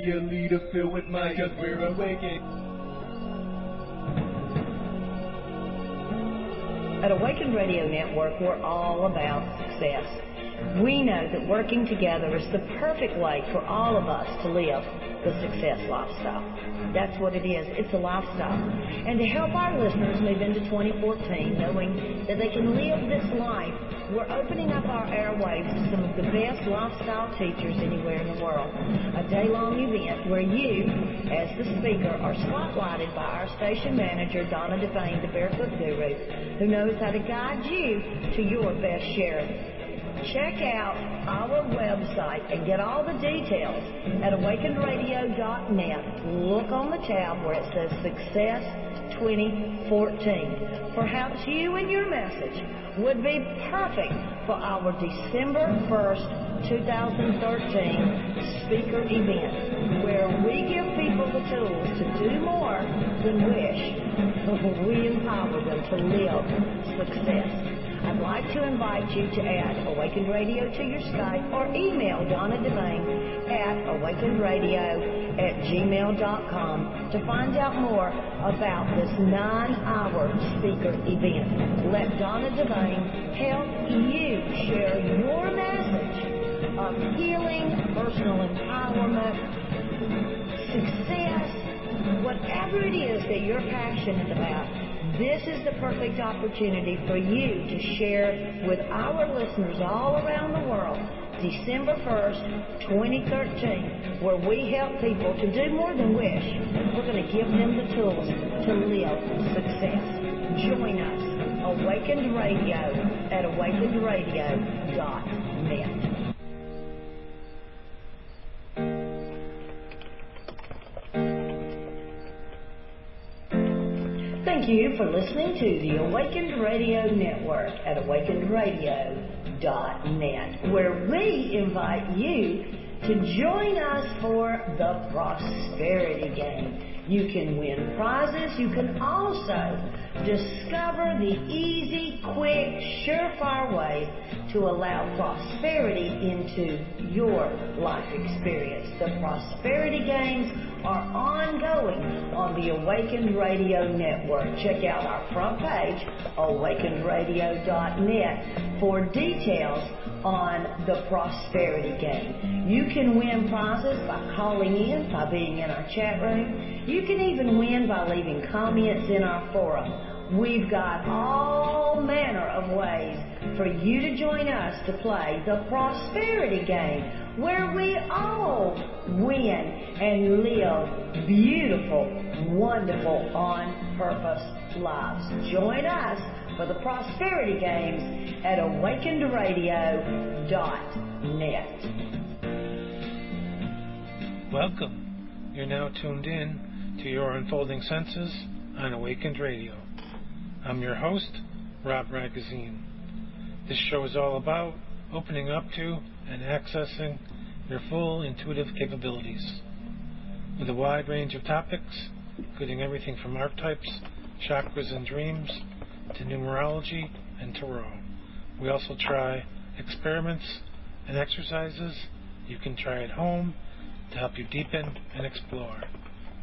Your leader filled with mind, cause we're awakened. At Awakened Radio Network, we're all about success. We know that working together is the perfect way for all of us to live the success lifestyle. That's what it is. It's a lifestyle. And to help our listeners move into 2014 knowing that they can live this life, we're opening up our airwaves to some of the best lifestyle teachers anywhere in the world. A day-long event where you, as the speaker, are spotlighted by our station manager, Donna Devane, the Barefoot Guru, who knows how to guide you to your best sheriff. Check out our website and get all the details at awakenedradio.net. Look on the tab where it says Success 2014. Perhaps you and your message would be perfect for our December 1st, 2013 speaker event, where we give people the tools to do more than wish. We empower them to live success. I'd like to invite you to add Awakened Radio to your Skype or email Donna Devane at awakenedradio@gmail.com to find out more about this 9-hour speaker event. Let Donna Devane help you share your message of healing, personal empowerment, success, whatever it is that you're passionate about. This is the perfect opportunity for you to share with our listeners all around the world, December 1st, 2013, where we help people to do more than wish. We're going to give them the tools to live success. Join us, Awakened Radio at awakenedradio.net. Thank you for listening to the Awakened Radio Network at awakenedradio.net, where we invite you to join us for the Prosperity Game. You can win prizes. You can also discover the easy, quick, surefire way to allow prosperity into your life experience. The Prosperity Games are ongoing on the Awakened Radio Network. Check out our front page, awakenedradio.net, for details on the Prosperity Game. You can win prizes by calling in, by being in our chat room. You can even win by leaving comments in our forum. We've got all manner of ways for you to join us to play the Prosperity Game, where we all win and live beautiful, wonderful, on-purpose lives. Join us for the Prosperity Games at awakenedradio.net. Welcome. You're now tuned in to Your Unfolding Senses on Awakened Radio. I'm your host, Rob Ragozzine. This show is all about opening up to and accessing your full intuitive capabilities, with a wide range of topics, including everything from archetypes, chakras and dreams, to numerology and tarot. We also try experiments and exercises you can try at home to help you deepen and explore.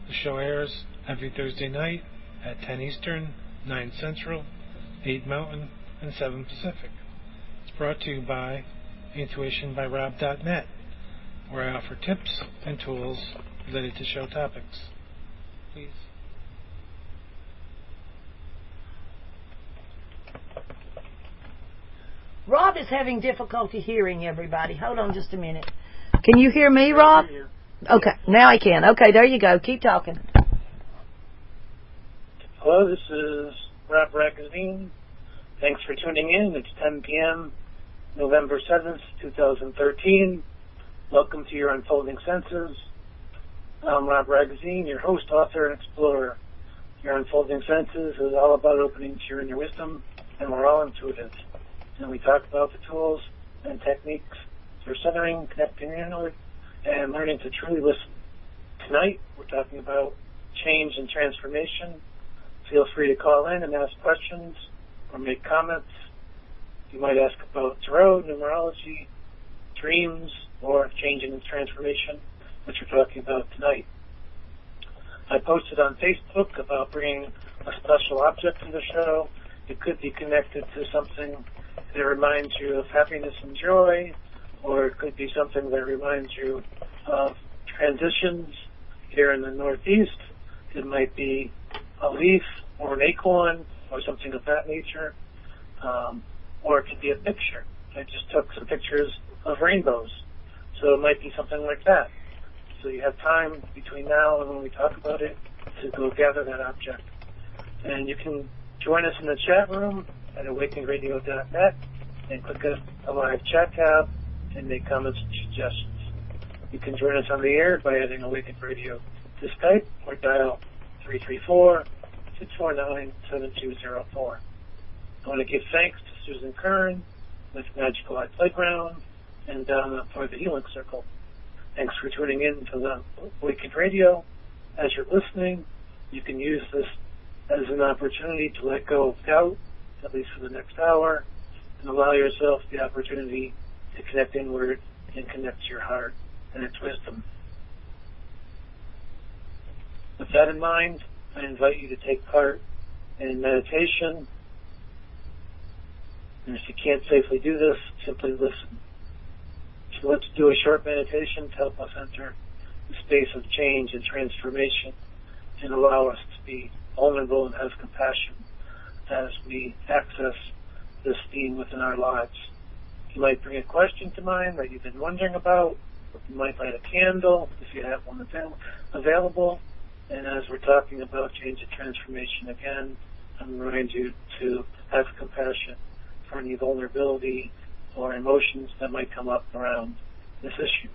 The show airs every Thursday night at 10 Eastern, 9 Central, 8 Mountain, and 7 Pacific. It's brought to you by intuitionbyrob.net, where I offer tips and tools related to show topics. Please. Rob is having difficulty hearing everybody. Hold on just a minute. Can you hear me, Rob? Okay, now I can. Okay, there you go. Keep talking. Hello, this is Rob Ragozzine. Thanks for tuning in. It's 10 p.m., November 7th, 2013. Welcome to Your Unfolding Senses. I'm Rob Ragozzine, your host, author, and explorer. Your Unfolding Senses is all about opening to your inner wisdom, and we're all intuitive. And we talk about the tools and techniques for centering, connecting inward, and learning to truly listen. Tonight, we're talking about change and transformation. Feel free to call in and ask questions or make comments. You might ask about tarot, numerology, dreams, or changing and transformation. what you're talking about tonight. I posted on Facebook about bringing a special object to the show. It could be connected to something that reminds you of happiness and joy, or it could be something that reminds you of transitions here in the Northeast. It might be a leaf or an acorn or something of that nature, or it could be a picture. I just took some pictures of rainbows, so it might be something like that. So you have time between now and when we talk about it to go gather that object. And you can join us in the chat room at awakenradio.net and click a live chat tab and make comments and suggestions. You can join us on the air by adding Awakened Radio to Skype or dial 334-649-7204. I want to give thanks to Susan Kern with Magical Eye Playground and Donna for the Healing Circle. Thanks for tuning in to the Awakened Radio. As you're listening, you can use this as an opportunity to let go of doubt, at least for the next hour, and allow yourself the opportunity to connect inward and connect to your heart and its wisdom. With that in mind, I invite you to take part in meditation. And if you can't safely do this, simply listen. So let's do a short meditation to help us enter the space of change and transformation and allow us to be vulnerable and have compassion as we access this theme within our lives. You might bring a question to mind that you've been wondering about. You might light a candle if you have one available. And as we're talking about change and transformation again, I remind you to have compassion for any vulnerability or emotions that might come up around this issue.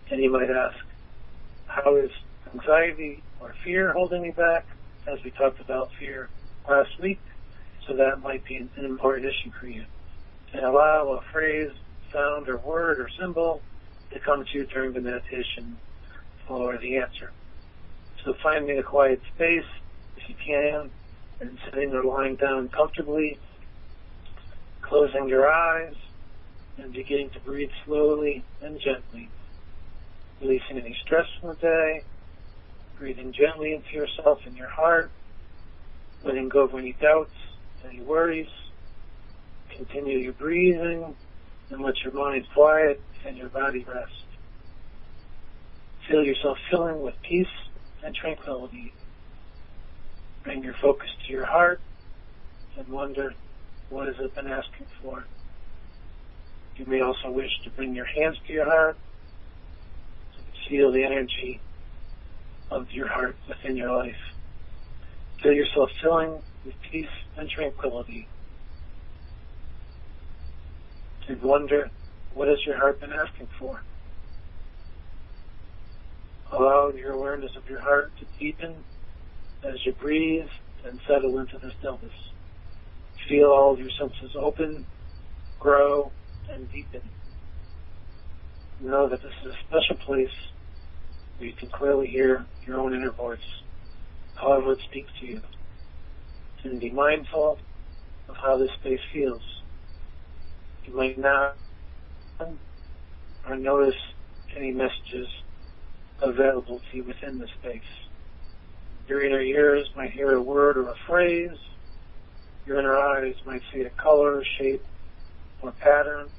And you might ask, how is anxiety or fear holding me back? As we talked about fear last week, so that might be an important issue for you. And allow a phrase, sound, or word, or symbol to come to you during the meditation for the answer. So finding a quiet space, if you can, and sitting or lying down comfortably, closing your eyes, and beginning to breathe slowly and gently, releasing any stress from the day, breathing gently into yourself and your heart, letting go of any doubts, any worries. Continue your breathing and let your mind quiet and your body rest. Feel yourself filling with peace and tranquility. Bring your focus to your heart and wonder, what has it been asking for? You may also wish to bring your hands to your heart to feel the energy of your heart within your life. Feel yourself filling with peace and tranquility. And wonder, what has your heart been asking for? Allow your awareness of your heart to deepen as you breathe and settle into the stillness. Feel all of your senses open, grow, and deepen. Know that this is a special place where you can clearly hear your own inner voice, however it speaks to you. And be mindful of how this space feels. You might not or notice any messages available to you within the space. Your inner ears might hear a word or a phrase. Your inner eyes might see a color, shape, or pattern.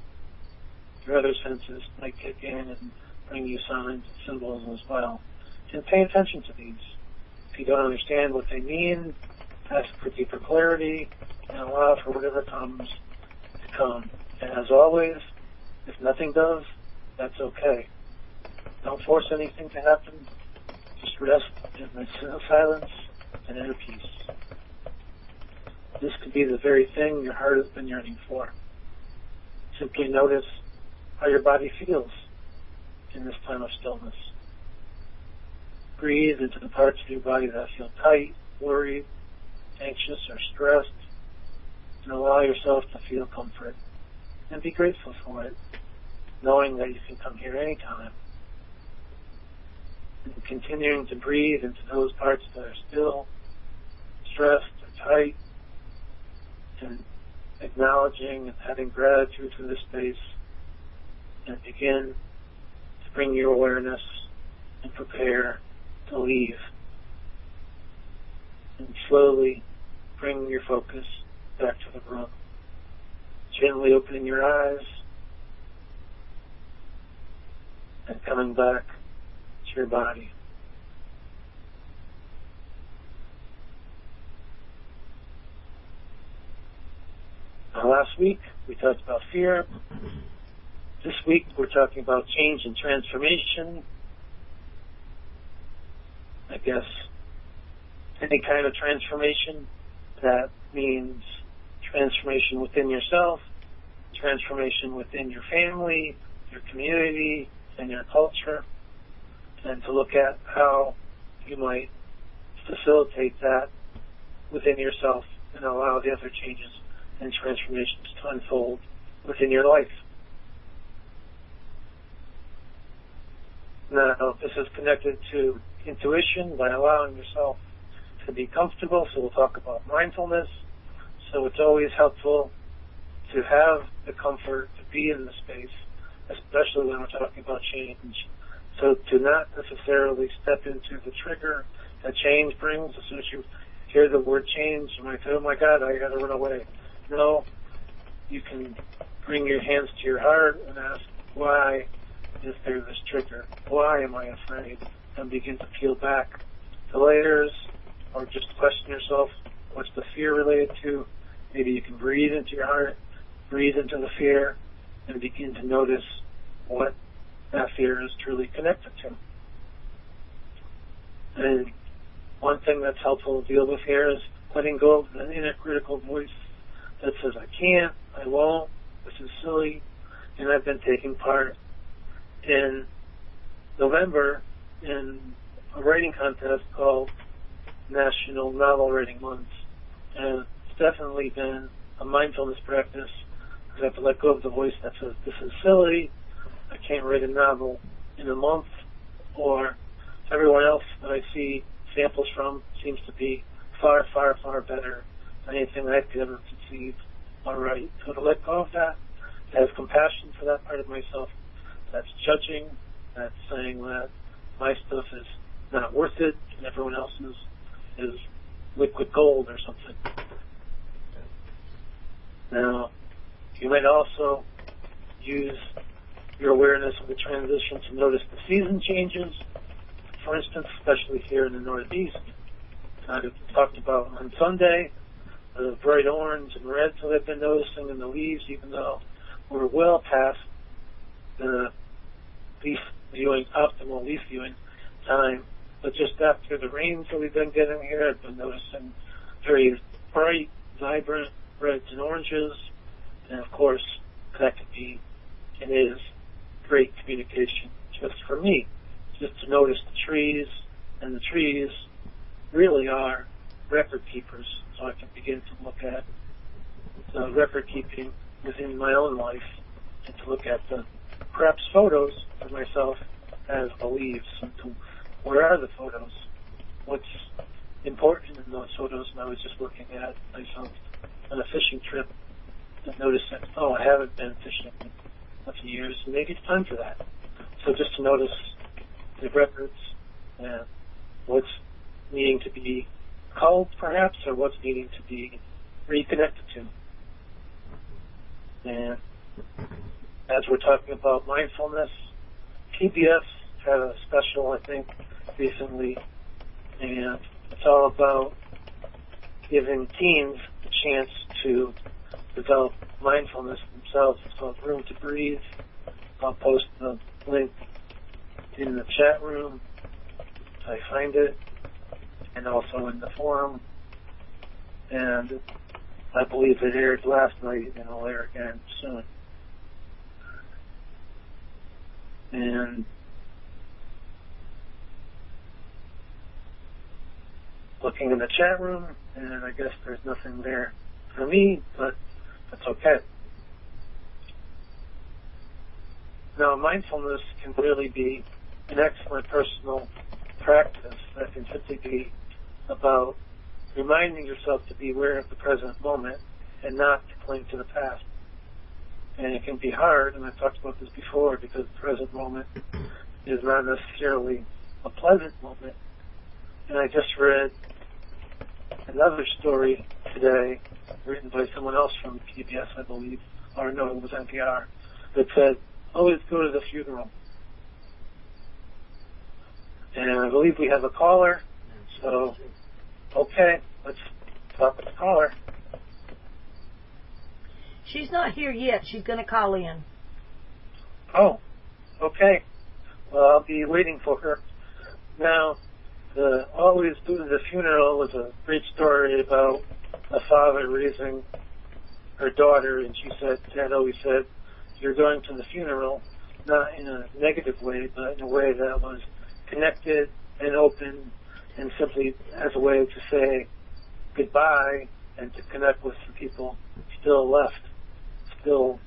Your other senses might kick in and bring you signs and symbols as well. And pay attention to these. If you don't understand what they mean, ask for deeper clarity and allow for whatever comes to come. And as always, if nothing does, that's okay. Don't force anything to happen. Just rest in the silence and inner peace. This could be the very thing your heart has been yearning for. Simply notice how your body feels in this time of stillness. Breathe into the parts of your body that feel tight, worried, anxious, or stressed, and allow yourself to feel comfort. And be grateful for it, knowing that you can come here anytime. And continuing to breathe into those parts that are still, stressed, or tight, and acknowledging and having gratitude for this space, and begin to bring your awareness and prepare to leave. And slowly bring your focus back to the room. Gently opening your eyes and coming back to your body. Now, last week we talked about fear. This week we're talking about change and transformation. I guess any kind of transformation. That means transformation within yourself, transformation within your family, your community, and your culture, and to look at how you might facilitate that within yourself and allow the other changes and transformations to unfold within your life. Now, this is connected to intuition by allowing yourself to be comfortable, so we'll talk about mindfulness. So it's always helpful to have the comfort to be in the space, especially when we're talking about change. So to not necessarily step into the trigger that change brings. As soon as you hear the word change, you might say, oh my God, I got to run away. No, you can bring your hands to your heart and ask, why is there this trigger? Why am I afraid? And begin to peel back the layers, or just question yourself, what's the fear related to? Maybe you can breathe into your heart, breathe into the fear, and begin to notice what that fear is truly connected to. And one thing that's helpful to deal with here is letting go of the inner critical voice that says, I can't, I won't, this is silly. And I've been taking part in November in a writing contest called National Novel Writing Month. And it's definitely been a mindfulness practice, because I have to let go of the voice that says, this is silly, I can't write a novel in a month, or everyone else that I see samples from seems to be far, far, far better than anything I could ever conceive or write. So to let go of that, to have compassion for that part of myself that's judging, that's saying that my stuff is not worth it and everyone else's is liquid gold or something. Now, you might also use your awareness of the transition to notice the season changes. For instance, especially here in the Northeast, I talked about on Sunday the bright orange and reds that I've been noticing in the leaves, even though we're well past the optimal leaf viewing time. But just after the rains that we've been getting here, I've been noticing very bright, vibrant reds and oranges. And of course, that could be and is great communication just for me, just to notice the trees, and the trees really are record keepers, so I can begin to look at the record keeping within my own life, and to look at the perhaps photos of myself as the leaves, and to where are the photos, what's important in those photos. And I was just looking at myself on a fishing trip and noticed that, oh, I haven't been fishing in a few years, and maybe it's time for that. So just to notice the records and what's needing to be culled, perhaps, or what's needing to be reconnected to. And as we're talking about mindfulness, PBS had a special, I think, recently, and it's all about giving teens a chance to develop mindfulness themselves. It's called Room to Breathe. I'll post the link in the chat room if I find it, and also in the forum. And I believe it aired last night, and it'll air again soon. And looking in the chat room, and I guess there's nothing there for me, but that's okay. Now, mindfulness can really be an excellent personal practice that can simply be about reminding yourself to be aware of the present moment and not to cling to the past. And it can be hard, and I've talked about this before, because the present moment is not necessarily a pleasant moment. And I just read another story today, written by someone else from PBS, I believe, or no, it was NPR, that said, always go to the funeral. And I believe we have a caller, so, okay, let's talk with the caller. She's not here yet. She's going to call in. Oh, okay. Well, I'll be waiting for her. Now, the always go to the funeral was a great story about a father raising her daughter, and she said, Dad always said, you're going to the funeral, not in a negative way, but in a way that was connected and open, and simply as a way to say goodbye and to connect with the people still left, still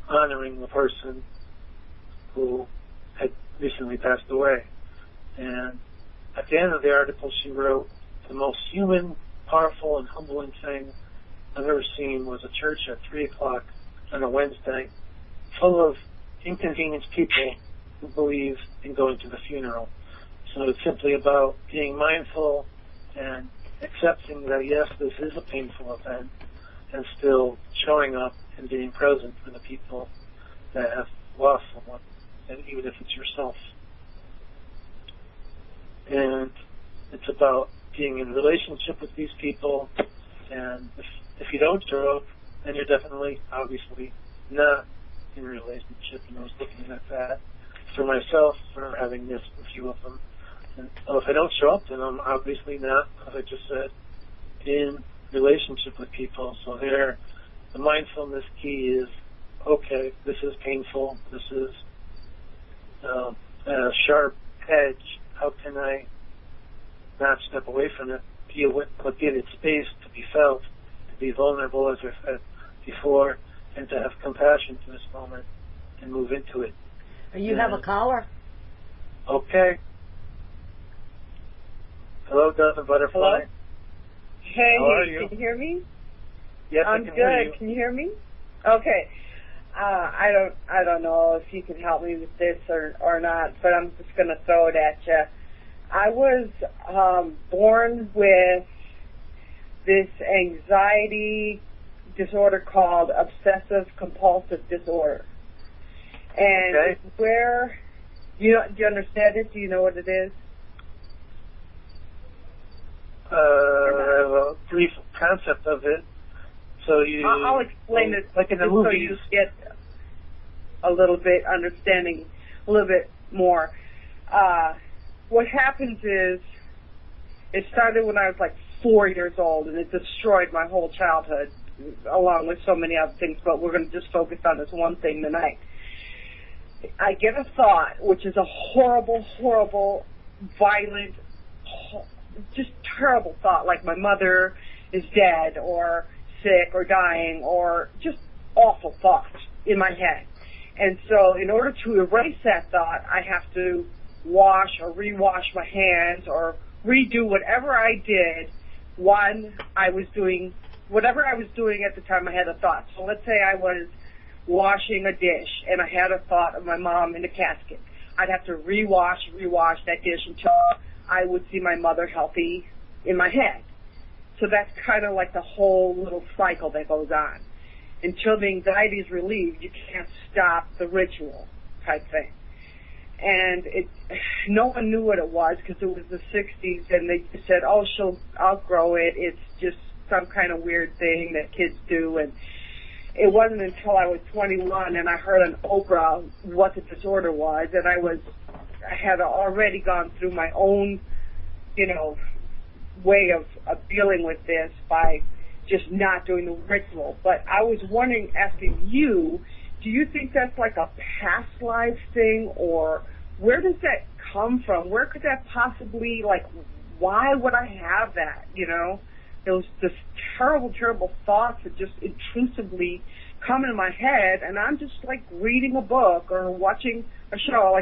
honoring the person who had recently passed away. And at the end of the article, she wrote, the most human, powerful, and humbling thing I've ever seen was a church at 3 o'clock on a Wednesday full of inconvenienced people who believe in going to the funeral. So it's simply about being mindful and accepting that, yes, this is a painful event, and still showing up and being present for the people that have lost someone, and even if it's yourself. And it's about being in relationship with these people, and if you don't show up, then you're definitely, obviously, not in a relationship. And I was looking at that for myself, for having missed a few of them. And if I don't show up, then I'm obviously not, as I just said, in relationship with people. So there, the mindfulness key is, okay, this is painful, this is a sharp edge. How can I not step away from it, but give it space to be felt, to be vulnerable, as I said before, and to have compassion for this moment and move into it. You have a caller? Okay. Hello, Dove and Butterfly. Hello? Hey, how are you? Can you hear me? Yes, I'm I can good. hear you. Can you hear me? Okay. I don't know if you can help me with this or not, but I'm just going to throw it at you. I was born with this anxiety disorder called obsessive compulsive disorder. And okay. It's where, do you understand it? Do you know what it is? I have a brief concept of it. So I'll explain it like in the just movies. so you get a little bit understanding, a little bit more. What happens is, it started when I was like 4 years old, and it destroyed my whole childhood, along with so many other things, but we're going to just focus on this one thing tonight. I get a thought, which is a horrible, horrible, violent, just terrible thought, like my mother is dead or sick or dying, or just awful thoughts in my head. And so in order to erase that thought, I have to wash or rewash my hands or redo whatever I did when I was doing whatever I was doing at the time I had a thought. So let's say I was washing a dish and I had a thought of my mom in a casket. I'd have to rewash that dish until I would see my mother healthy in my head. So that's kind of like the whole little cycle that goes on. Until the anxiety is relieved, you can't stop the ritual type thing. And no one knew what it was because it was the 60s, and they said, oh, she'll outgrow it. It's just some kind of weird thing that kids do. And it wasn't until I was 21 and I heard on Oprah what the disorder was, and I had already gone through my own, way of dealing with this by just not doing the ritual. But I was wondering, asking you, do you think that's like a past life thing, or where does that come from? Where could that possibly, why would I have that, Those just terrible, terrible thoughts that just intrusively come into my head, and I'm just reading a book or watching a show.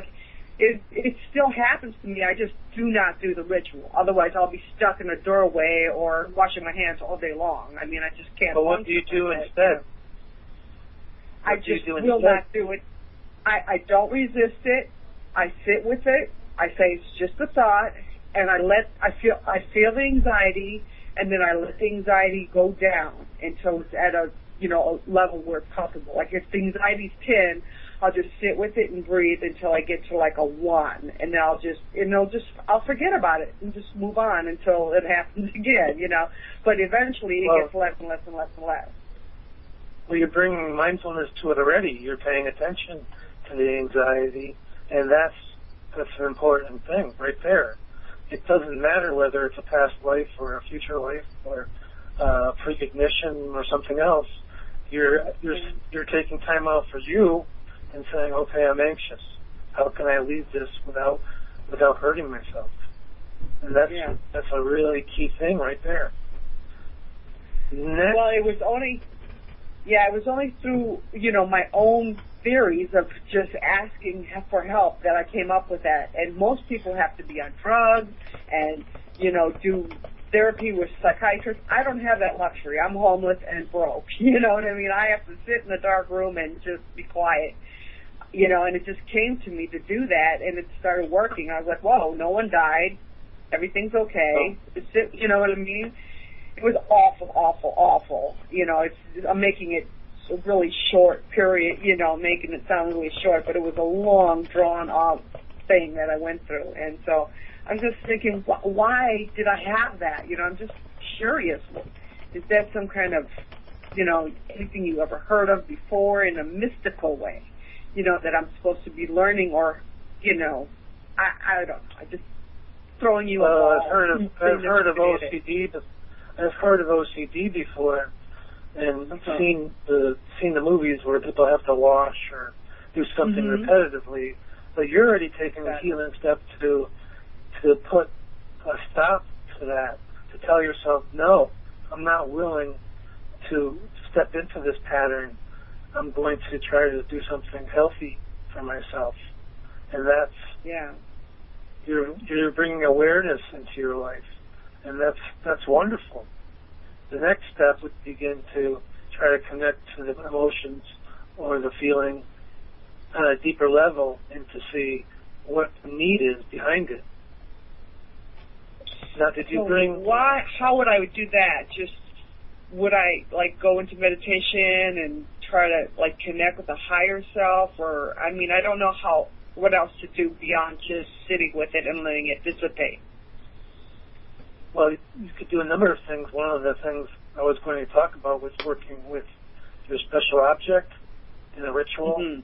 It still happens to me. I just do not do the ritual. Otherwise, I'll be stuck in a doorway or washing my hands all day long. I mean, I just can't. But what do you do instead? I just will not do it. I don't resist it. I sit with it. I say it's just a thought, and I feel the anxiety, and then I let the anxiety go down until it's at a level where it's comfortable. Like if the anxiety's 10, I'll just sit with it and breathe until I get to like a 1, and then I'll forget about it and just move on until it happens again, But eventually it gets less and less and less and less. Well, you're bringing mindfulness to it already. You're paying attention to the anxiety, and that's an important thing right there. It doesn't matter whether it's a past life or a future life or precognition or something else. You're taking time out for you and saying, okay, I'm anxious. How can I leave this without hurting myself? And that's a really key thing right there. Next. Well, it was only through, my own theories of just asking for help that I came up with that. And most people have to be on drugs and, do therapy with psychiatrists. I don't have that luxury. I'm homeless and broke. You know what I mean? I have to sit in a dark room and just be quiet. And it just came to me to do that, and it started working. I was like, whoa, no one died. Everything's okay. You know what I mean? It was awful, awful, awful. I'm making it a really short period, making it sound really short, but it was a long, drawn-out thing that I went through. And so I'm just thinking, why did I have that? I'm just curious. Is that some kind of, anything you ever heard of before in a mystical way, that I'm supposed to be learning or, I don't know. I just throwing you a ball. I've heard of OCD. I've heard of OCD before, and seen the movies where people have to wash or do something repetitively. But you're already taking a healing step to put a stop to that, to tell yourself, no, I'm not willing to step into this pattern. I'm going to try to do something healthy for myself. And you're bringing awareness into your life, and that's wonderful. The next step would begin to try to connect to the emotions or the feeling on a deeper level and to see what the need is behind it. Now, did you bring... How would I do that? Just, would I, go into meditation and try to, connect with the higher self? Or, I don't know what else to do beyond just sitting with it and letting it dissipate. Well, you could do a number of things. One of the things I was going to talk about was working with your special object in a ritual. Mm-hmm.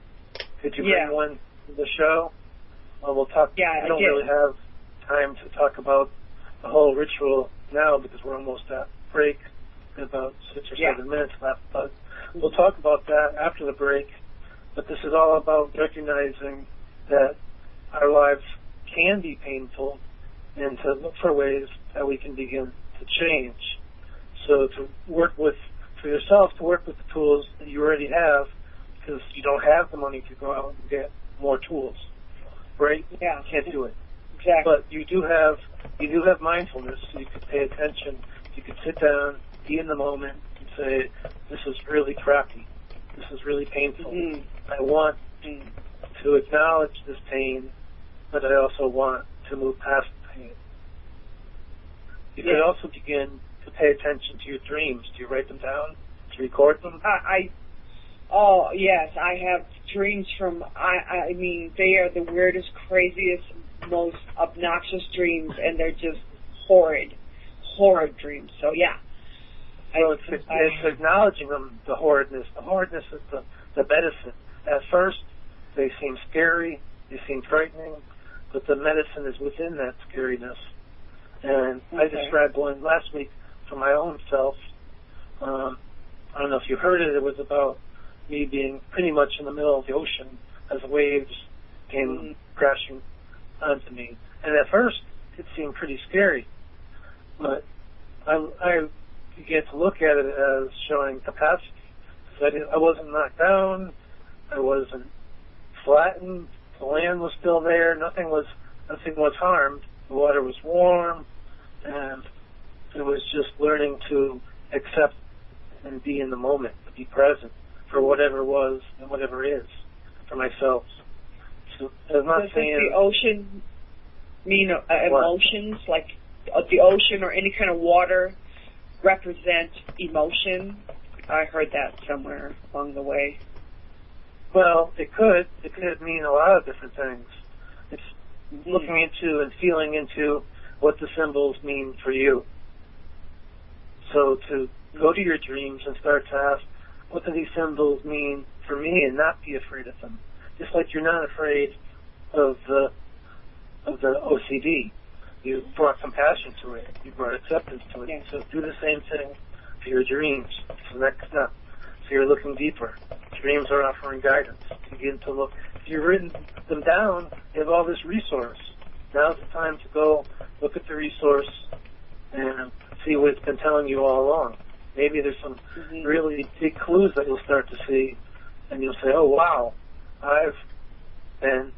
Could you bring one to the show? Well, we'll talk. Yeah, I don't really have time to talk about the whole ritual now because we're almost at break, about 6 or 7 minutes left. But we'll talk about that after the break. But this is all about recognizing that our lives can be painful and to look for ways that we can begin to change. So to work with the tools that you already have, because you don't have the money to go out and get more tools, right? Yeah. You can't do it. Exactly. But you do have mindfulness, so you can pay attention. You can sit down, be in the moment, and say, this is really crappy. This is really painful. Mm-hmm. I want to acknowledge this pain, but I also want to move past the pain. You could also begin to pay attention to your dreams. Do you write them down? Do you record them? Oh, yes, I have dreams from, I mean, they are the weirdest, craziest, most obnoxious dreams, and they're just horrid dreams. So, yeah. So it's acknowledging them, the horridness. The horridness is the medicine. At first, they seem scary, they seem frightening, but the medicine is within that scariness. And I described one last week for my own self. I don't know if you heard it. It was about me being pretty much in the middle of the ocean as waves came crashing onto me. And at first, it seemed pretty scary. But I began to look at it as showing capacity. I wasn't knocked down. I wasn't flattened. The land was still there. Nothing was harmed. The water was warm, and it was just learning to accept and be in the moment, to be present for whatever was and whatever is for myself. So I'm not saying the ocean. mean emotions, like the ocean or any kind of water represent emotion? I heard that somewhere along the way. Well, it could. It could mean a lot of different things. It's looking into and feeling into what the symbols mean for you. So to go to your dreams and start to ask, what do these symbols mean for me, and not be afraid of them. Just like you're not afraid of the OCD. You brought compassion to it. You brought acceptance to it. Yeah. So do the same thing for your dreams. It's the next step. So you're looking deeper. Dreams are offering guidance. You begin to look. If you've written them down, you have all this resource. Now's the time to go look at the resource and see what it's been telling you all along. Maybe there's some really big clues that you'll start to see, and you'll say, oh, wow, I've been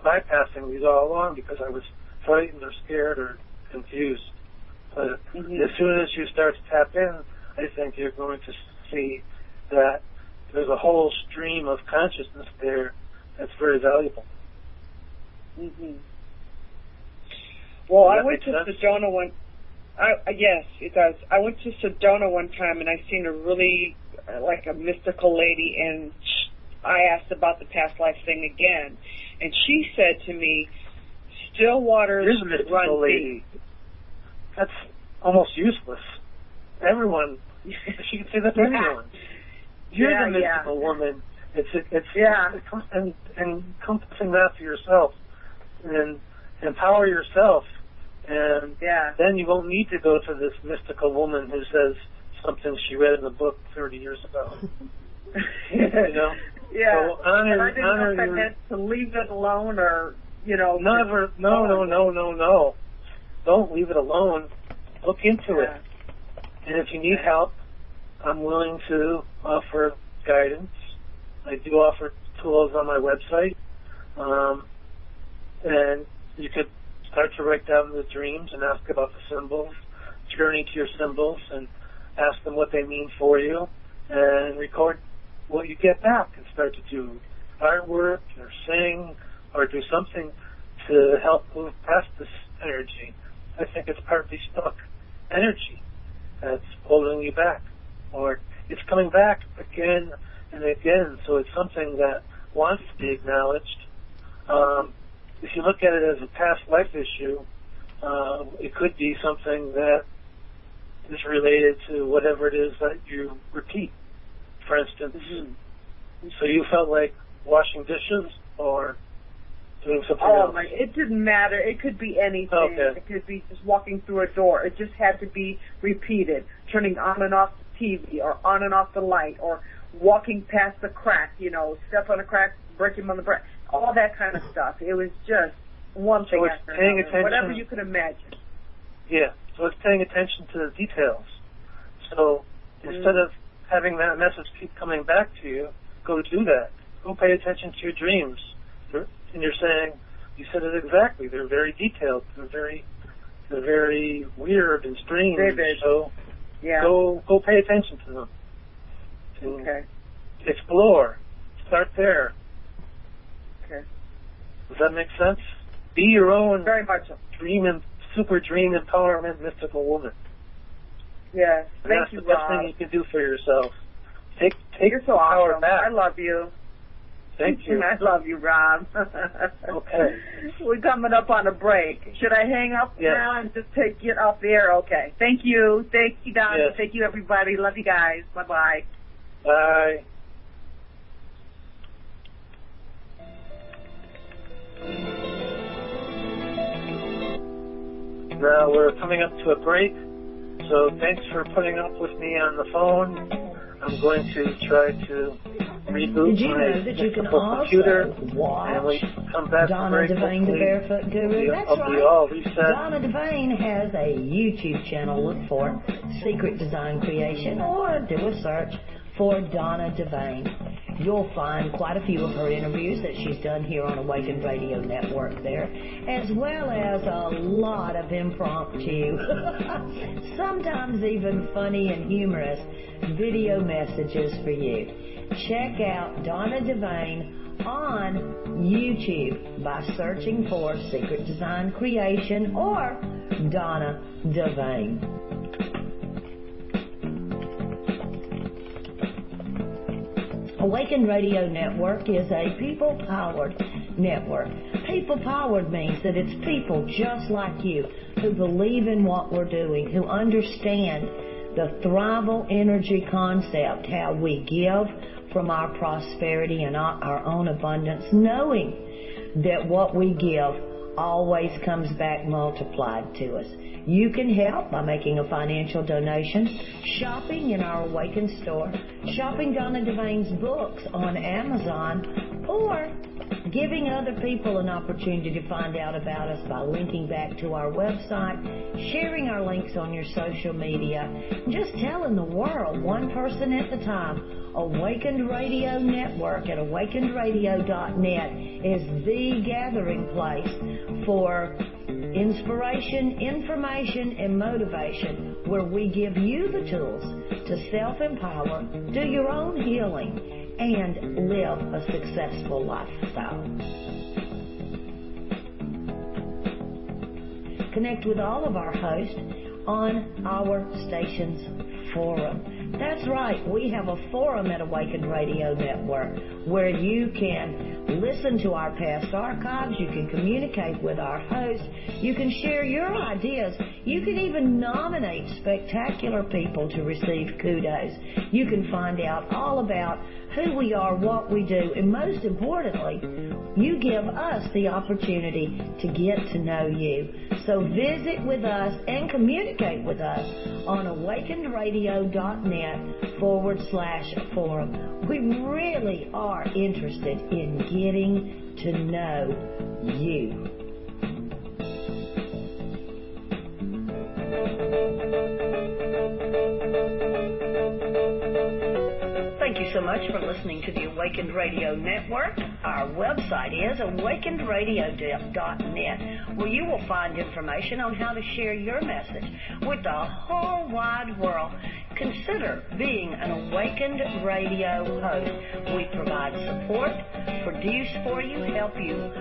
bypassing these all along because I was frightened or scared or confused. But as soon as you start to tap in, I think you're going to see that there's a whole stream of consciousness there that's very valuable. Well, I went to Sedona one. Yes, it does. I went to Sedona one time, and I seen a really like a mystical lady, and I asked about the past life thing again, and she said to me, "Still waters Here's a mystical lady. That's almost useless. Everyone, she could say that to anyone. You're the mystical woman. It's encompassing that for yourself, and empower yourself. And then you won't need to go to this mystical woman who says something she read in the book 30 years ago. You know? Yeah. So honor, and I didn't know if that meant to leave it alone or, you know. Never. No. Don't leave it alone. Look into it. And if you need help, I'm willing to offer guidance. I do offer tools on my website. And you could start to write down the dreams and ask about the symbols, journey to your symbols and ask them what they mean for you, and record what you get back and start to do artwork or sing or do something to help move past this energy. I think it's partly stuck energy that's holding you back, or it's coming back again and again, so it's something that wants to be acknowledged. If you look at it as a past life issue, it could be something that is related to whatever it is that you repeat. For instance, so you felt like washing dishes or doing something else? It didn't matter. It could be anything. Okay. It could be just walking through a door. It just had to be repeated. Turning on and off the TV or on and off the light or walking past the crack, step on a crack, breaking on the bread. All that kind of stuff. It was just one thing after another, whatever you could imagine. Yeah, so it's paying attention to the details. So instead of having that message keep coming back to you, go do that. Go pay attention to your dreams. And you're saying, you said it exactly, they're very detailed. They're very weird and strange. Vivid. So go pay attention to them. Okay. Explore. Start there. Okay. Does that make sense? Be your own very much so. Super dream empowerment mystical woman. Yeah. Thank you, Rob. That's the best thing you can do for yourself. Take You're so power awesome. back. I love you. Thank you. I love you, Rob. Okay. We're coming up on a break. Should I hang up now and just get off the air? Okay. Thank you. Thank you, Don. Yes. Thank you, everybody. Love you guys. Bye-bye. Bye. Now we're coming up to a break, so thanks for putting up with me on the phone. I'm going to try to reboot my computer, and we come back Donna Devane, the Barefoot Guru. That's right. All reset. Donna Devane has a YouTube channel. Look for Secret Design Creation or do a search for Donna Devane. You'll find quite a few of her interviews that she's done here on Awakened Radio Network there, as well as a lot of impromptu, sometimes even funny and humorous video messages for you. Check out Donna Devane on YouTube by searching for Secret Design Creation or Donna Devane. Awakened Radio Network is a people-powered network. People-powered means that it's people just like you who believe in what we're doing, who understand the thrival energy concept, how we give from our prosperity and our own abundance, knowing that what we give always comes back multiplied to us. You can help by making a financial donation, shopping in our Awakened store, shopping Donna Devane's books on Amazon, or giving other people an opportunity to find out about us by linking back to our website, sharing our links on your social media, just telling the world, one person at a time. Awakened Radio Network at awakenedradio.net is the gathering place for inspiration, information, and motivation, where we give you the tools to self-empower, do your own healing, and live a successful lifestyle. Connect with all of our hosts on our station's forum. That's right, we have a forum at Awakened Radio Network where you can listen to our past archives, you can communicate with our hosts, you can share your ideas, you can even nominate spectacular people to receive kudos. You can find out all about who we are, what we do, and most importantly, you give us the opportunity to get to know you. So visit with us and communicate with us on awakenedradio.net/forum. We really are interested in getting to know you. Thank you so much for listening to the Awakened Radio Network. Our website is awakenedradio.net, where you will find information on how to share your message with the whole wide world. Consider being an Awakened Radio host. We provide support, produce for you, help you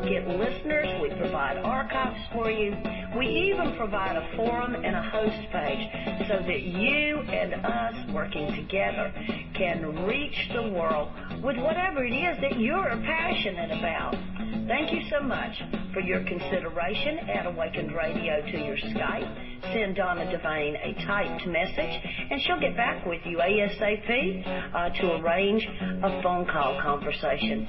get listeners. We provide archives for you. We even provide a forum and a host page so that you and us working together can reach the world with whatever it is that you're passionate about. Thank you so much for your consideration. Add Awakened Radio to your Skype. Send Donna Devane a typed message, and she'll get back with you ASAP to arrange a phone call conversation.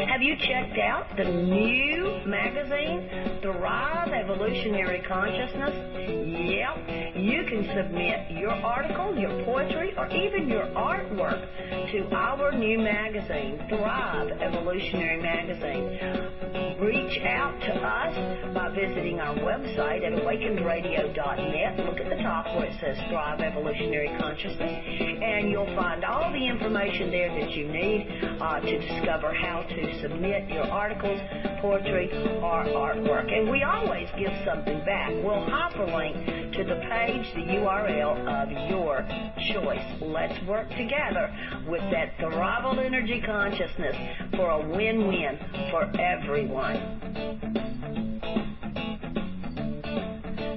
Have you checked out the new magazine, Thrive Evolutionary Consciousness? Yep, you can submit your article, your poetry, or even your artwork to our new magazine, Thrive Evolutionary Magazine. Reach out to us by visiting our website at awakenedradio.net. Look at the top where it says Thrive Evolutionary Consciousness, and you'll find all the information there that you need to discover how to submit your articles, poetry, or artwork. And we always give something back. We'll hyperlink to the page, the URL of your choice. Let's work together with that thrival energy consciousness for a win-win for everyone.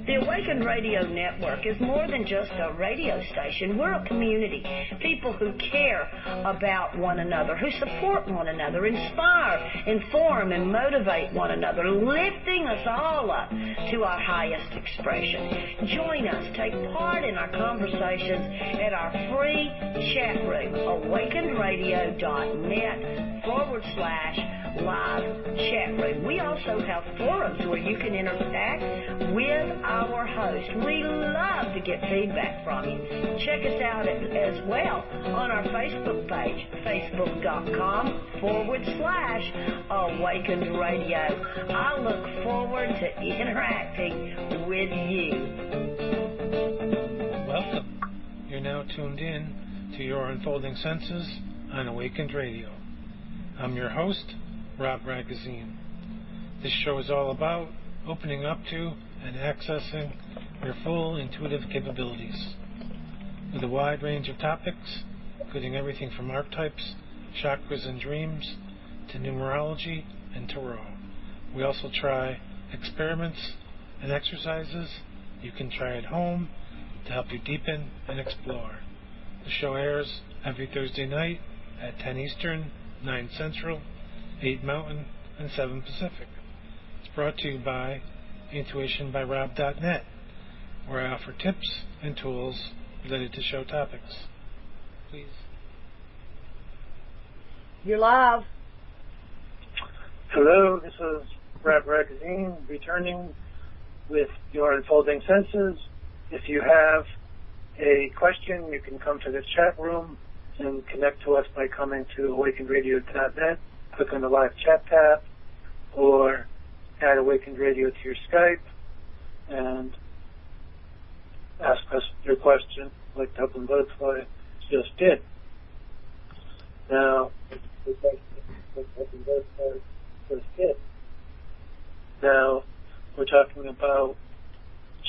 The Awakened Radio Network is more than just a radio station. We're a community, people who care about one another, who support one another, inspire, inform, and motivate one another, lifting us all up to our highest expression. Join us, take part in our conversations at our free chat room, awakenedradio.net/live chat room. We also have forums where you can interact with our host. We love to get feedback from you. Check us out as well on our Facebook page, facebook.com/Awakened Radio. I look forward to interacting with you. Welcome. You're now tuned in to Your Unfolding Senses on Awakened Radio. I'm your host, Rob Ragozzine. This show is all about opening up to and accessing your full intuitive capabilities with a wide range of topics including everything from archetypes, chakras and dreams, to numerology and tarot. We also try experiments and exercises you can try at home to help you deepen and explore. The show airs every Thursday night at 10 Eastern, 9 Central, 8 Mountain, and 7 Pacific. It's brought to you by intuitionbyrob.net, where I offer tips and tools related to show topics. Please. You're live. Hello, this is Ragozzine returning with your Unfolding Senses. If you have a question, you can come to the chat room and connect to us by coming to awakenedradio.net, click on the live chat tab, or add Awakened Radio to your Skype and ask us your question like Dublin Butterfly just did. Now, we're talking about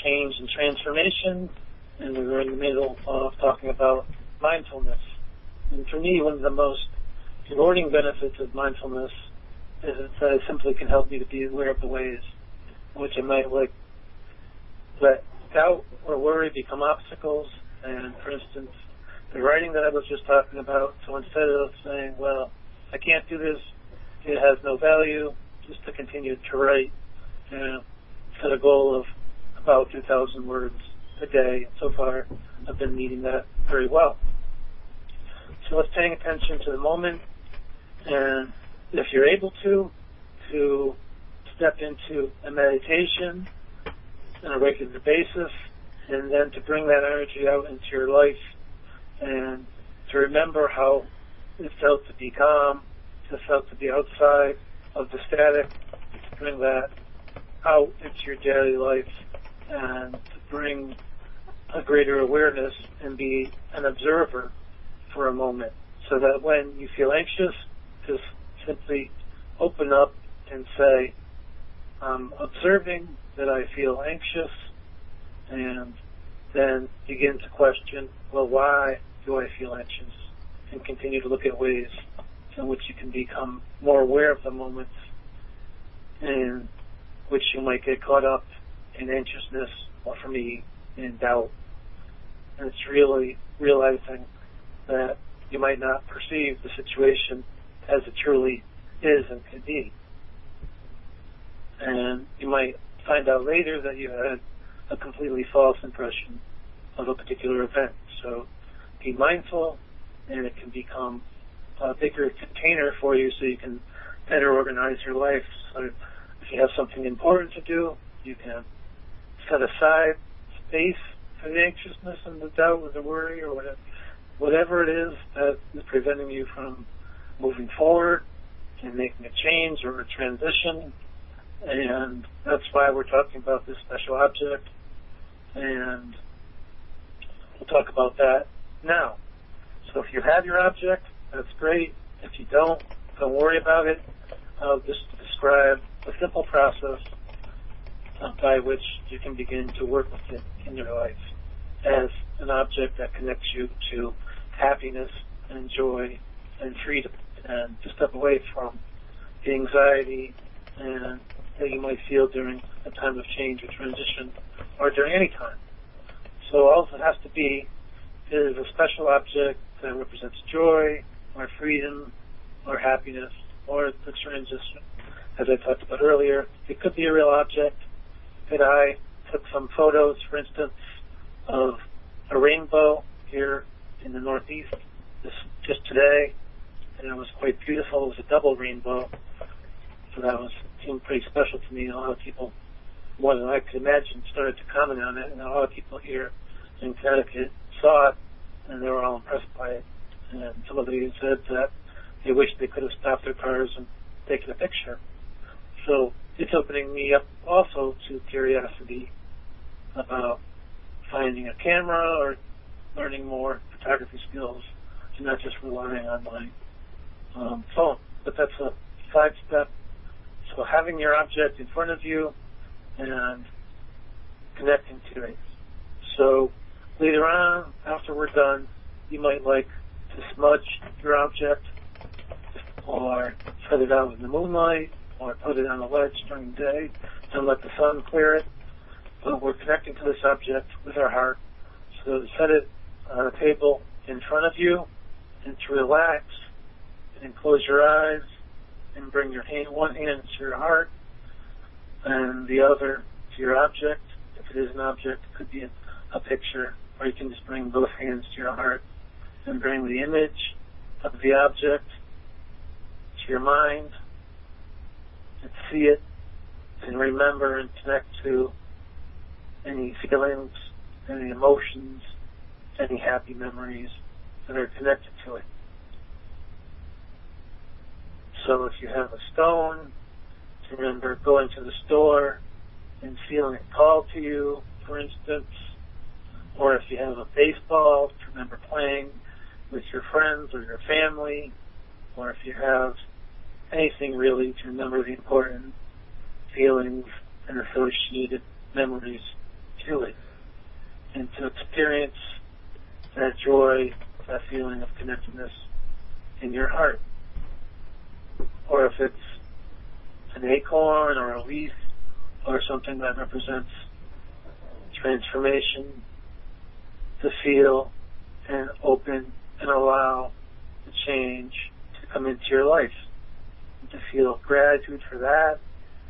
change and transformation, and we were in the middle of talking about mindfulness. And for me, one of the most rewarding benefits of mindfulness is that it simply can help me to be aware of the ways in which I might let doubt or worry become obstacles. And for instance, the writing that I was just talking about, so instead of saying, well, I can't do this, it has no value, just to continue to write, set a goal of about 2,000 words a day. So far, I've been meeting that very well. So it's paying attention to the moment, and if you're able to step into a meditation on a regular basis, and then to bring that energy out into your life, and to remember how it felt to be calm, it felt to be outside of the static, to bring that out into your daily life, and to bring a greater awareness and be an observer for a moment, so that when you feel anxious, just simply open up and say, I'm observing that I feel anxious, and then begin to question, well, why do I feel anxious? And continue to look at ways in which you can become more aware of the moments in which you might get caught up in anxiousness, or for me, in doubt. And it's really realizing that you might not perceive the situation as it truly is and can be. And you might find out later that you had a completely false impression of a particular event. So be mindful, and it can become a bigger container for you so you can better organize your life. So if you have something important to do, you can set aside space for the anxiousness and the doubt or the worry or whatever it is that is preventing you from moving forward and making a change or a transition. And that's why we're talking about this special object, and we'll talk about that now. So if you have your object, that's great. If you don't worry about it. I'll just describe a simple process by which you can begin to work with it in your life as an object that connects you to happiness and joy and freedom, and to step away from the anxiety and that you might feel during a time of change or transition, or during any time. So all it has to be is a special object that represents joy or freedom or happiness or the transition, as I talked about earlier. It could be a real object. That I took some photos, for instance, of a rainbow here in the Northeast just today, and it was quite beautiful. It was a double rainbow, so that seemed pretty special to me. And a lot of people, more than I could imagine, started to comment on it, and a lot of people here in Connecticut saw it, and they were all impressed by it. And some of them said that they wished they could have stopped their cars and taken a picture. So it's opening me up also to curiosity about finding a camera or learning more photography skills, and not just relying on my phone. But that's a side step. So having your object in front of you and connecting to it. So later on, after we're done, you might like to smudge your object, or set it out in the moonlight, or put it on a ledge during the day and let the sun clear it. But we're connecting to this object with our heart. So to set it on a table in front of you and to relax and close your eyes and bring your one hand to your heart and the other to your object. If it is an object, it could be a picture, or you can just bring both hands to your heart and bring the image of the object to your mind and see it and remember and connect to any feelings, any emotions, any happy memories that are connected to it. So if you have a stone, remember going to the store and feeling it call to you, for instance. Or if you have a baseball, remember playing with your friends or your family. Or if you have anything really, to remember the important feelings and associated memories to it. And to experience that joy, that feeling of connectedness in your heart. Or if it's an acorn or a leaf or something that represents transformation, to feel and open and allow the change to come into your life. And to feel gratitude for that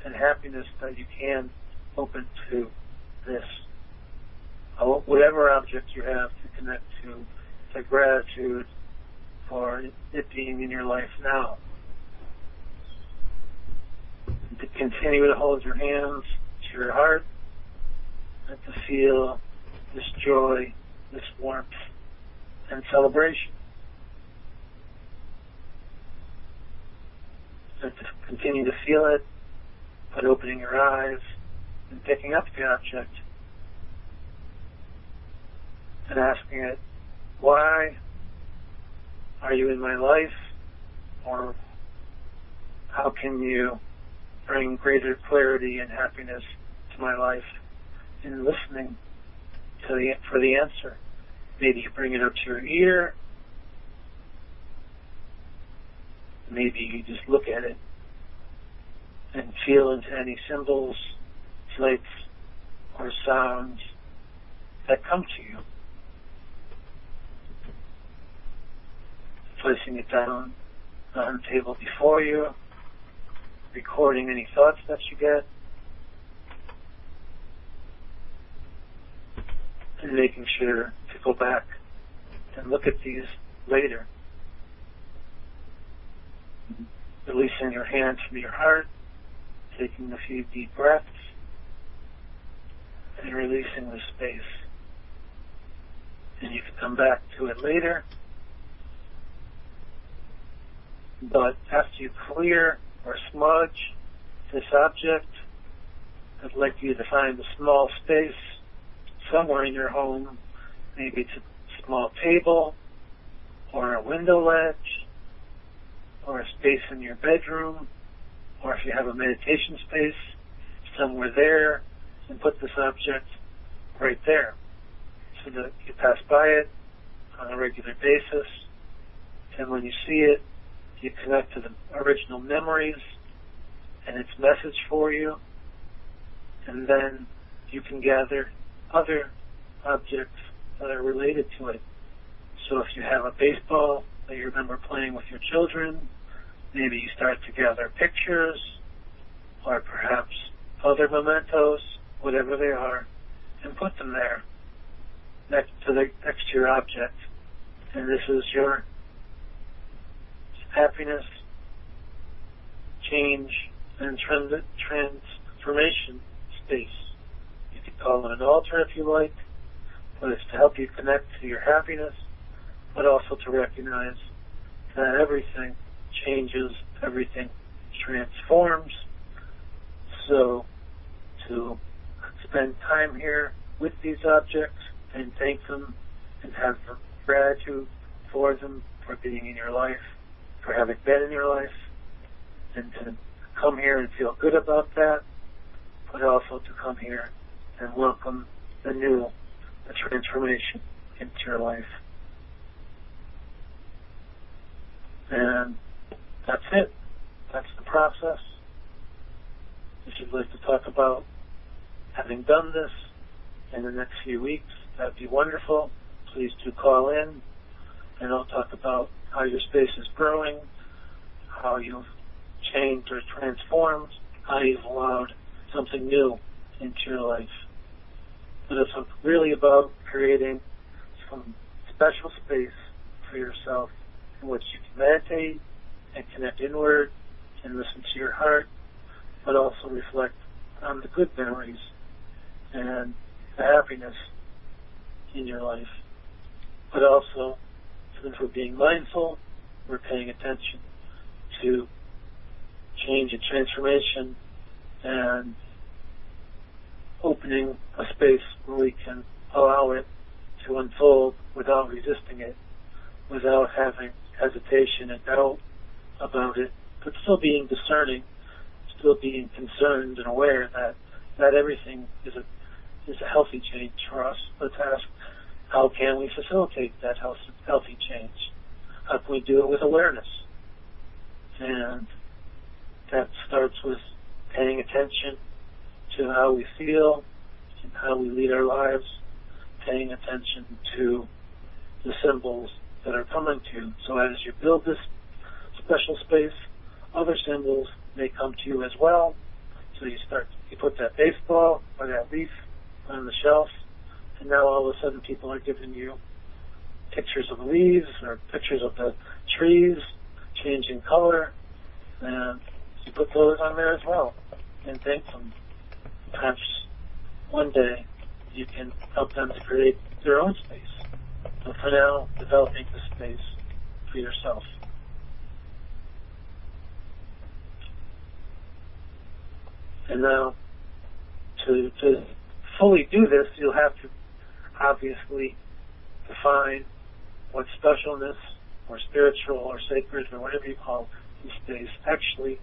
and happiness that you can open to this. Whatever object you have to connect to gratitude for it being in your life now. And to continue to hold your hands to your heart and to feel this joy, this warmth, and celebration. And to continue to feel it by opening your eyes and picking up the object and asking it, why are you in my life? Or how can you bring greater clarity and happiness to my life? And listening for the answer. Maybe you bring it up to your ear. Maybe you just look at it and feel into any symbols, lights, or sounds that come to you. Placing it down on the table before you, recording any thoughts that you get, and making sure to go back and look at these later. Releasing your hand from your heart, taking a few deep breaths, and releasing the space. And you can come back to it later. But after you clear or smudge this object, I'd like you to find a small space somewhere in your home. Maybe it's a small table or a window ledge or a space in your bedroom, or if you have a meditation space, somewhere there, and put this object right there so that you pass by it on a regular basis, and when you see it, you connect to the original memories and its message for you, and then you can gather other objects that are related to it. So if you have a baseball that you remember playing with your children, maybe you start to gather pictures or perhaps other mementos, whatever they are, and put them there next to your object. And this is your happiness, change, and transformation space. You could call it an altar if you like, but it's to help you connect to your happiness, but also to recognize that everything changes, everything transforms. So to spend time here with these objects and thank them and have gratitude for them, for being in your life, for having been in your life, and to come here and feel good about that, but also to come here and welcome the new, the transformation into your life. And that's it. That's the process. If you'd like to talk about having done this in the next few weeks, that'd be wonderful. Please do call in, and I'll talk about how your space is growing, how you've changed or transformed, how you've allowed something new into your life. But it's really about creating some special space for yourself in which you can meditate and connect inward and listen to your heart, but also reflect on the good memories and the happiness in your life. But also, since we're being mindful, we're paying attention to change and transformation and opening a space where we can allow it to unfold without resisting it, without having hesitation and doubt about it, but still being discerning, still being concerned and aware that everything is a healthy change for us. Let's ask, how can we facilitate that healthy change? How can we do it with awareness? And that starts with paying attention to how we feel and how we lead our lives, paying attention to the symbols that are coming to you. So as you build this special space, other symbols may come to you as well. So you put that baseball or that leaf on the shelf, and now all of a sudden people are giving you pictures of leaves or pictures of the trees changing color, and you put those on there as well and thank them. Perhaps one day you can help them to create their own space. So for now, developing the space for yourself. And now, to fully do this, you'll have to obviously define what specialness or spiritual or sacred or whatever you call this space actually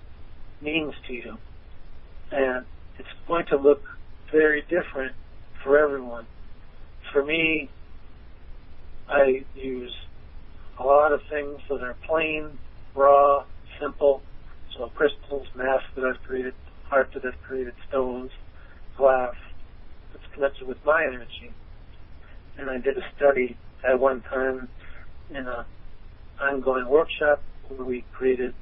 means to you. And it's going to look very different for everyone. For me, I use a lot of things that are plain, raw, simple. So crystals, masks that I've created, art that I've created, stones, glass, that's connected with my energy. And I did a study at one time in an ongoing workshop where we created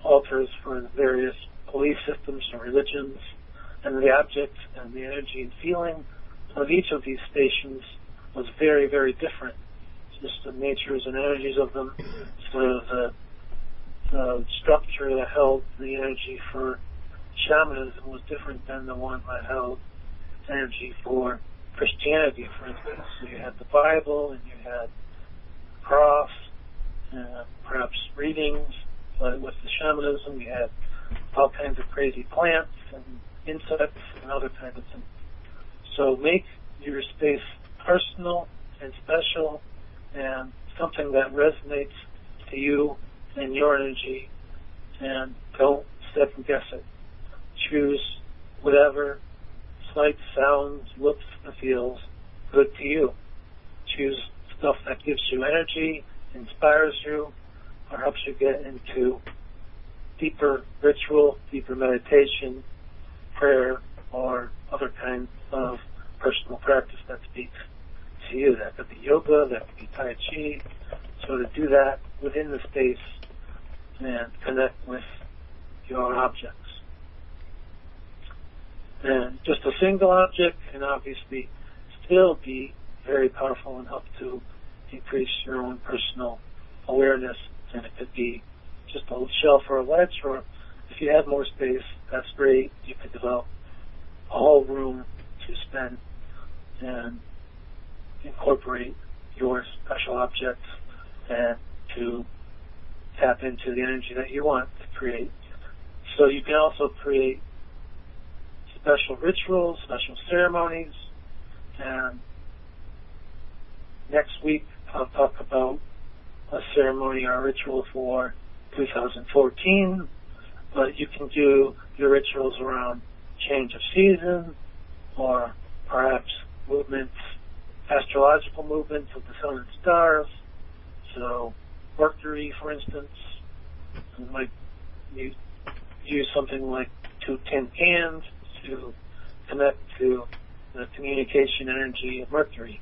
altars for the various belief systems and religions, and the object and the energy and feeling of each of these stations was very, very different. Just the natures and energies of them. So the structure that held the energy for shamanism was different than the one that held energy for Christianity, for instance. So you had the Bible and you had the cross, perhaps readings, but with the shamanism you had all kinds of crazy plants and insects and other kinds of things. So make your space personal and special and something that resonates to you and your energy, and don't second guess it. Choose whatever sights, sounds, looks, and feels good to you. Choose stuff that gives you energy, inspires you, or helps you get into deeper ritual, deeper meditation, prayer, or other kinds of personal practice that speaks to you. That could be yoga, that could be Tai Chi. So to do that within the space and connect with your objects. And just a single object can obviously still be very powerful and help to increase your own personal awareness. And it could be just a shelf or a ledge, or if you have more space, that's great. You could develop a whole room to spend and incorporate your special objects and to tap into the energy that you want to create. So you can also create special rituals, special ceremonies, and next week I'll talk about a ceremony or a ritual for 2014, but you can do your rituals around change of season or perhaps movements, astrological movements of the sun and stars. So Mercury, for instance. You might use something like 2 tin cans to connect to the communication energy of Mercury.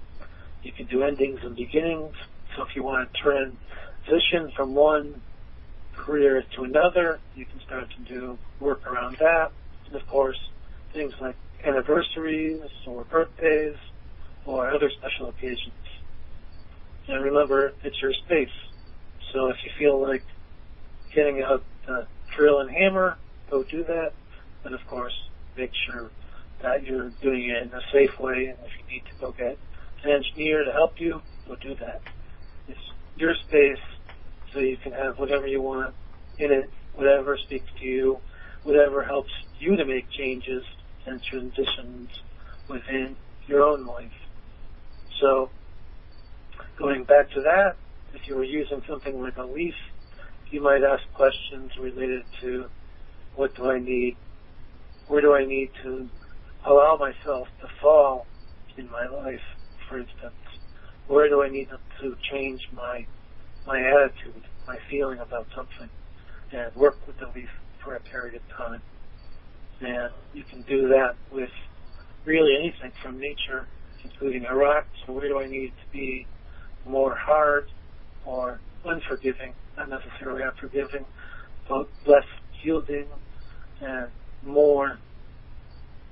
You can do endings and beginnings. So if you want to transition from one career to another, you can start to do work around that. And of course, things like anniversaries or birthdays or other special occasions. And remember, it's your space. So if you feel like getting out the drill and hammer, go do that. But of course, make sure that you're doing it in a safe way. And if you need to go get an engineer to help you, go do that. It's your space, so you can have whatever you want in it, whatever speaks to you, whatever helps you to make changes and transitions within your own life. So, going back to that, if you were using something like a leaf, you might ask questions related to what do I need? Where do I need to allow myself to fall in my life, for instance? Where do I need to change my attitude, my feeling about something, and work with the leaf for a period of time? And you can do that with really anything from nature, including a rock. So where do I need to be more hard or unforgiving, not necessarily unforgiving, but less yielding and more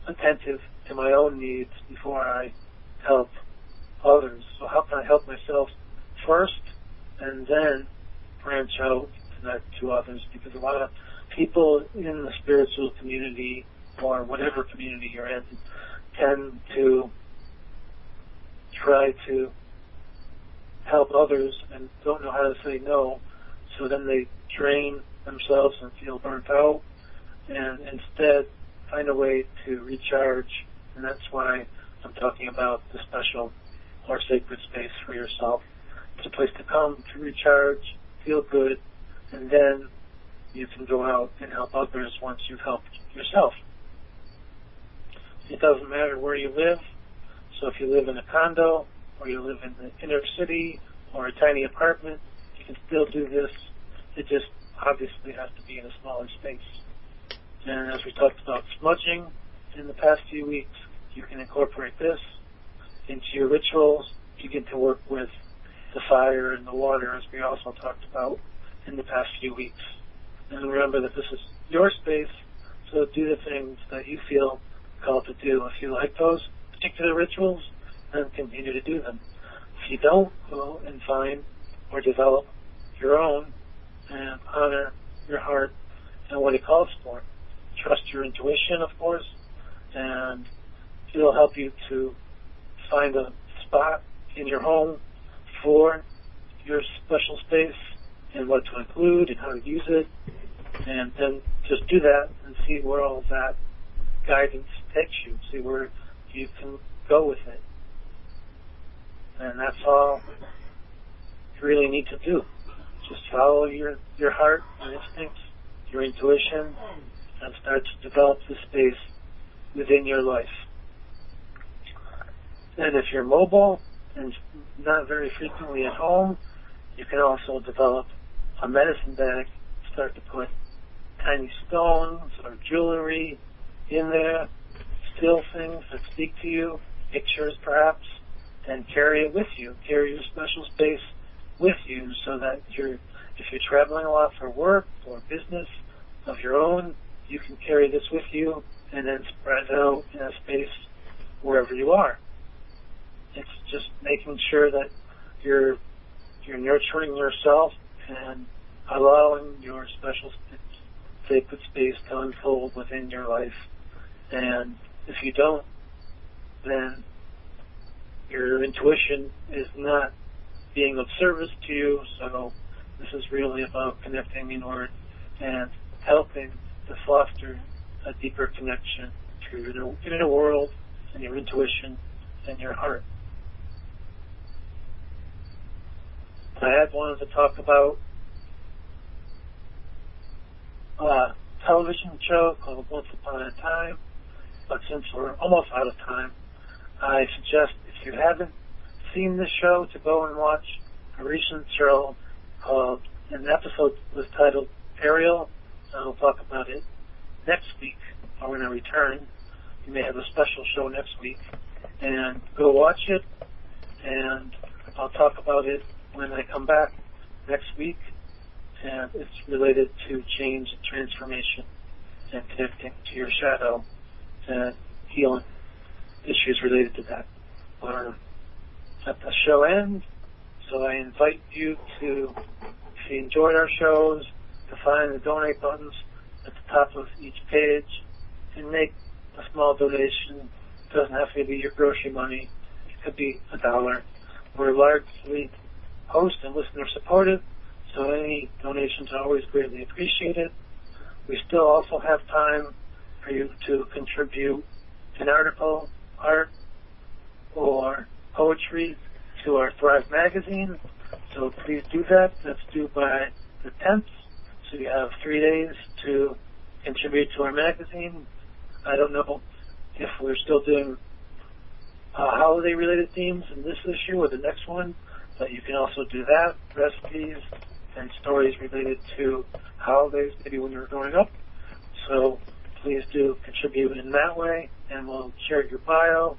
attentive to my own needs before I help others? So how can I help myself first and then branch out to others? Because a lot of people in the spiritual community or whatever community you're in tend to try to help others and don't know how to say no, so then they drain themselves and feel burnt out, and instead find a way to recharge. And that's why I'm talking about the special or sacred space for yourself. It's a place to come to recharge, feel good, and then you can go out and help others once you've helped yourself. It doesn't matter where you live. So if you live in a condo, or you live in the inner city, or a tiny apartment, you can still do this. It just obviously has to be in a smaller space. And as we talked about smudging in the past few weeks, you can incorporate this into your rituals. Begin to work with the fire and the water, as we also talked about in the past few weeks. And remember that this is your space, so do the things that you feel called to do. If you like those particular rituals, then continue to do them. If you don't, go and find or develop your own and honor your heart and what it calls for. Trust your intuition, of course, and it'll help you to find a spot in your home for your special space and what to include and how to use it, and then just do that and see where all of that guidance takes you, see where you can go with it. And that's all you really need to do. Just follow your heart, your instincts, your intuition, and start to develop the space within your life. And if you're mobile and not very frequently at home, you can also develop a medicine bag. Start to put tiny stones or jewelry in there, still things that speak to you, pictures perhaps, and carry it with you. Carry your special space with you so that if you're traveling a lot for work or business of your own, you can carry this with you and then spread it out in a space wherever you are. It's just making sure that you're nurturing yourself and allowing your special sacred space to unfold within your life. And if you don't, then your intuition is not being of service to you. So this is really about connecting inward and helping to foster a deeper connection to your inner world and your intuition and your heart. I had wanted to talk about a television show called Once Upon a Time, but since we're almost out of time, I suggest if you haven't seen this show to go and watch a recent show an episode was titled Ariel. I'll talk about it next week when I return. We may have a special show next week. And go watch it, and I'll talk about it when I come back next week. And it's related to change and transformation and connecting to your shadow and healing issues related to that. We're at the show end, so I invite you to, if you enjoyed our shows, to find the donate buttons at the top of each page and make a small donation. It doesn't have to be your grocery money. It could be $1. We're largely host and listener supported, so any donations are always greatly appreciated. We still also have time for you to contribute an article, art, or poetry to our Thrive magazine. So please do that. That's due by the 10th. So you have 3 days to contribute to our magazine. I don't know if we're still doing holiday-related themes in this issue or the next one, but you can also do that, recipes and stories related to holidays, maybe when you were growing up. So please do contribute in that way, and we'll share your bio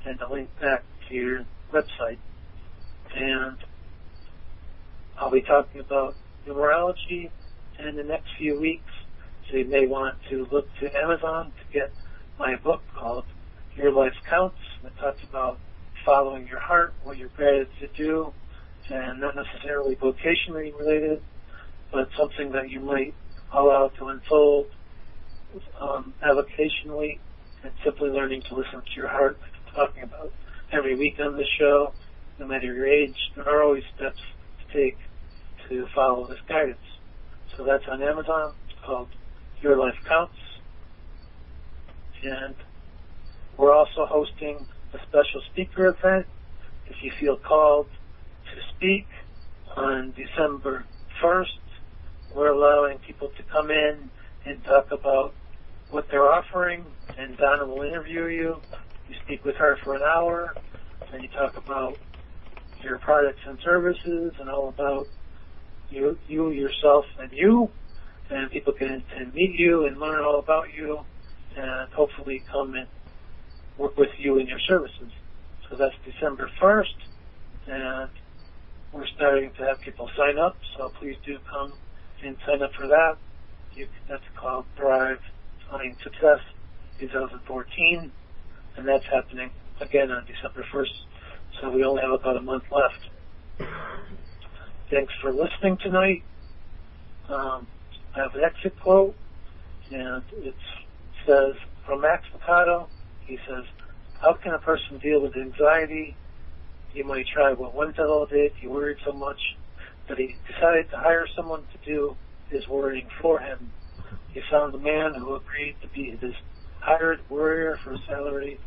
and a link back to your website. And I'll be talking about numerology in the next few weeks, so you may want to look to Amazon to get my book called Your Life Counts. It talks about following your heart, what you're guided to do, and not necessarily vocationally related, but something that you might allow to unfold avocationally, and simply learning to listen to your heart, like I'm talking about every week on this show. No matter your age, there are always steps to take to follow this guidance. So that's on Amazon. It's called Your Life Counts. And we're also hosting a special speaker event. If you feel called to speak on December 1st, we're allowing people to come in and talk about what they're offering, and Donna will interview you. You speak with her for an hour, and you talk about your products and services and all about you yourself, and you. And people can meet you and learn all about you and hopefully come and work with you in your services. So that's December 1st, and we're starting to have people sign up, so please do come and sign up for that. That's called Thrive Finding Success 2014, and that's happening again on December 1st, so we only have about a month left. Thanks for listening tonight. I have an exit quote, and it says, from Max Lucado, he says, how can a person deal with anxiety? You might try what Wenzel did. He worried so much that he decided to hire someone to do his worrying for him. He found a man who agreed to be his hired worrier for a salary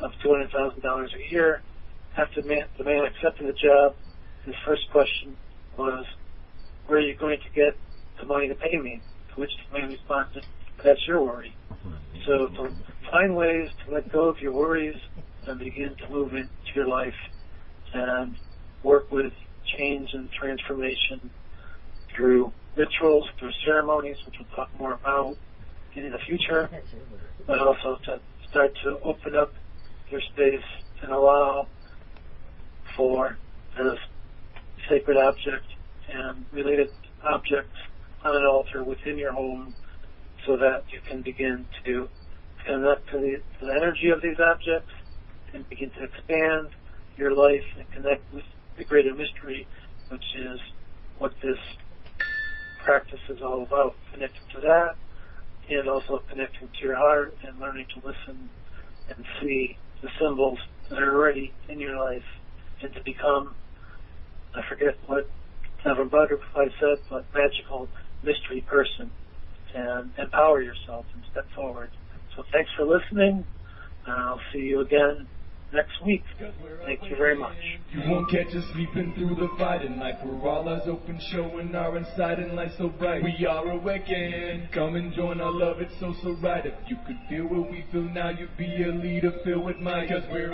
of $200,000 a year. After the man accepted the job, his first question was, where are you going to get the money to pay me? To which the man responded, that's your worry. So to find ways to let go of your worries and begin to move into your life and work with change and transformation through rituals, through ceremonies, which we'll talk more about in the future, but also to start to open up your space and allow for this sacred object and related objects on an altar within your home, so that you can begin to connect to the energy of these objects and begin to expand your life and connect with the greater mystery, which is what this practice is all about. Connecting to that, and also connecting to your heart and learning to listen and see the symbols that are already in your life, and to become, I forget what Neville Butterfly said, but magical mystery person, and empower yourself and step forward. So thanks for listening, and I'll see you again next week. Thank you very much. You won't catch us sleeping through the fight at night. We're all eyes open, showing our inside and light so bright. We are awakened. Come and join our love, it's so right. If you could feel what we feel now, you'd be a leader filled with might. 'Cause we're